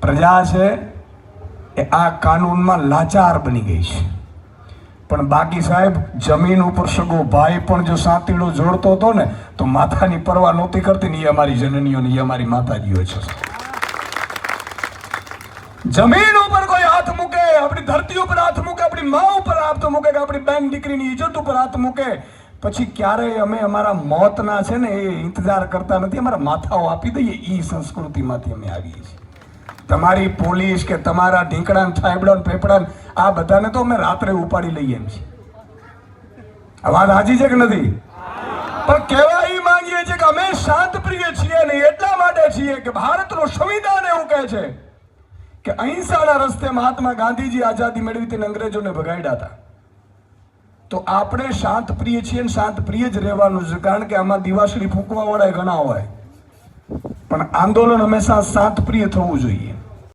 પ્રજા છે એ આ કાનૂનમાં લાચાર બની ગઈ છે. પણ બાકી સાહેબ, જમીન ઉપર સગો ભાઈ પણ જો સાંતીડો જોડતો હતો ને તો માથાની પરવા નહોતી કરતી ને. એ અમારી જનનીઓ ને એ અમારી માતાજીઓ છે. જમીન ઉપર કોઈ હાથ મૂકે, આપણી ધરતી ઉપર હાથ મૂકે, આપણી મા ઉપર હાથ મૂકે, કે આપણી બેન દીકરીની ઇજ્જત ઉપર હાથ મૂકે, પછી ક્યારેય અમે અમારા મોતના છે ને એ ઇંતજાર કરતા નથી. અમારા માથાઓ આપી દઈએ. એ સંસ્કૃતિમાંથી અમે આવીએ છીએ. તમારી પોલીસ કે તમારા ઢીંકડા થાયબડા ફેફડા આ બધાને તો અમે રાત્રે ઉપાડી લઈએ એમ છીએ. આ વાત સાચી છે કે નથી? પણ કહેવા એ માંગીએ છીએ કે અમે શાંત પ્રિય છીએ ને એટલા માટે છીએ કે ભારતનું સંવિધાન એવું કહે છે કે અહિંસાના રસ્તે મહાત્મા ગાંધીજી આઝાદી મેળવી તેને અંગ્રેજોને ભગાડ્યા હતા. તો આપણે શાંત પ્રિય છીએ ને શાંત પ્રિય જ રહેવાનું છે. કારણ કે આમાં દિવાસળી ફૂંકવા વાળા ઘણા હોય, પણ આંદોલન હંમેશા શાંત પ્રિય થવું જોઈએ.